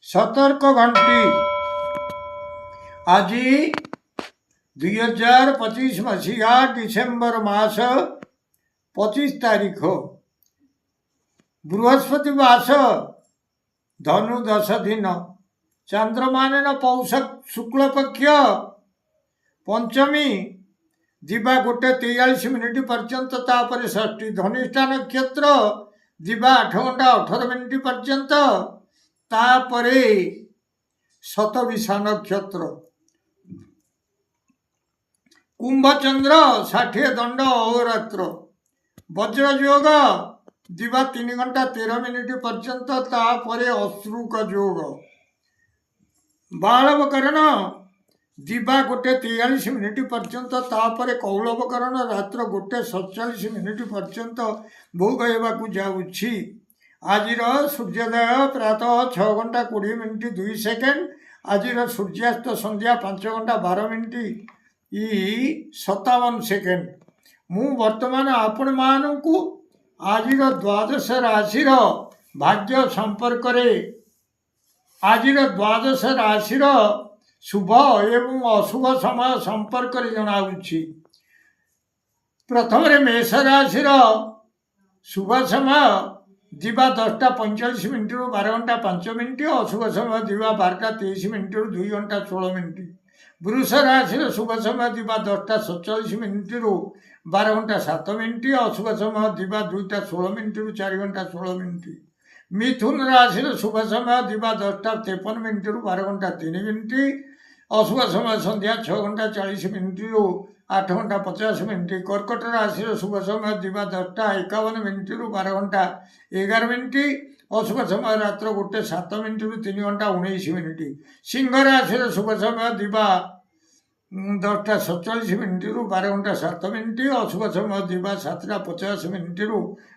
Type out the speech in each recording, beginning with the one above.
सतर्क घंटी आज 2025 मसीहा डिसेम्बर मास 25 तारीख बृहस्पतिवास धनु 10 दिन चंद्रमान पौष शुक्ल पक्ष पंचमी दिवा 1:43 मिनिट पर्यंत तापर षष्ठी धनिष्ठा नक्षत्र दिवा 8 घंटा 18 मिनिट पर्यंत तापरे शतविषा नक्षत्र कुंभचंद्र 60 दंड अहोरात्र वज्रयोग दिवा 3 घंटा 13 मिनिट पर्यंत तापरे अश्रुक योग बालवकरण दिवा 1:43 मिनिट पर्यंत तापरे कौलवकरण रात्र 1:47 मिनिट पर्यंत भोग होगा जाऊँगी। आज सूर्योदय प्रातः 6 घंटा 20 मिनिट 2 सेकेंड आज सूर्यास्त संध्या 5 घंटा 12 मिनिट 57 सेकेंड। मु वर्तमान आपण मानू आज द्वादश राशि भाग्य संपर्क आज द्वादश राशि शुभ एवं अशुभ समय संपर्क जनाऊँगी। प्रथम मेष राशि शुभ समय दिवा 10:45 मिनिट 12 घंटा 5 मिनिट अशुभ समय दिवा 12:23 मिनिट 2 घंटा 16 मिनिट। वृष राशि शुभ समय दिवा 10:47 मिनिट 12 घंटा 7 मिनिट अशुभ समय दिवा 2:16 मिनिट 4 घंटा 16 मिनिट। मिथुन राशि शुभ समय दिवा 10:53 मिनिट 12 घंटा 3 मिनिट अशुभ समय संध्या 6 घंटा 40 मिनिट 8 घंटा 50 मिनिट। कर्कट राशि शुभ समय दिवा 10:51 मिनिट 12 घंटा 11 मिनिट अशुभ समय रात्र 1:07 मिनिट 3 घंटा 19 मिनिट। सिंह राशि शुभ समय दिवा 10:47 मिनिट 12 घंटा 7 मिनिट अशुभ समय दिवा 7:50 मिनिट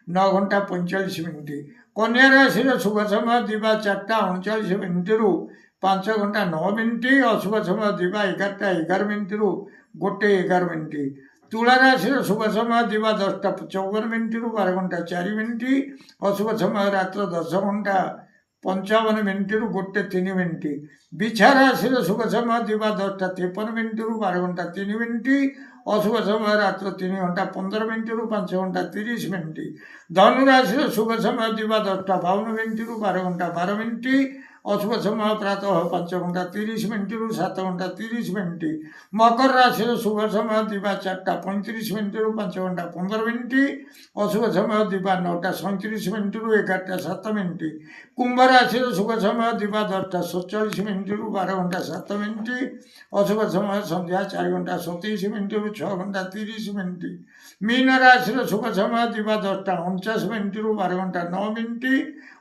9 घंटा 45 मिनिट। कन्या राशि शुभ समय दिवा 4:39 मिनिट 5 घंटा 9 मिनिट अशुभ समय दिवा 11:11 मिनिट 1:11 मिनिट। तुला राशि शुभ समय दिवा 10:54 मिनिट 12 घंटा 4 मिनिट अशुभ समय रात्र 10 घंटा 55 मिनिट 1:03 मिनिट। बिछा राशि शुभ समय दिवा 10:53 मिनिट 12 घंटा 3 मिनिट अशुभ समय रात्र 3 घंटा 15 मिनिट 5 घंटा 30 मिनिट। धनु राशि शुभ समय दिवा 10:52 मिनिट 12 घंटा 12 मिनिट अशुभ समय प्रातः 5 घंटा 30 मिनिट 7 घंटा 30 मिनिट। मकर राशि शुभ समय दिवा 4:35 मिनिट 5 घंटा 15 मिनिट अशुभ समय दिवा 9:37 मिनिट 11:07 मिनिट। कुंभ राशि शुभ समय दिवा 10:47 मिनिट 12 घंटा 7 मिनिट अशुभ समय संध्या 4 घंटा 27 मिनिट 6 घंटा 30 मिनिट। मीन राशि शुभ समय दिवा 10:49 मिनिट 12 घंटा 9 मिनिट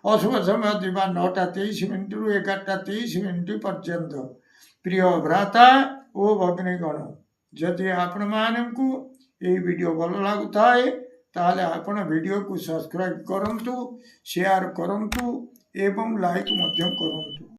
अशुभ समय दिवा 9:23 मिनिट 11:23 मिनिट पर्यंत। प्रिय भ्राता ओ भगिनीगण जदि आपण मानू ये वीडियो भल लगुता है ताहले आपण वीडियो को सब्सक्राइब करंतु शेयर करंतु एवं लाइक मध्यम करंतु।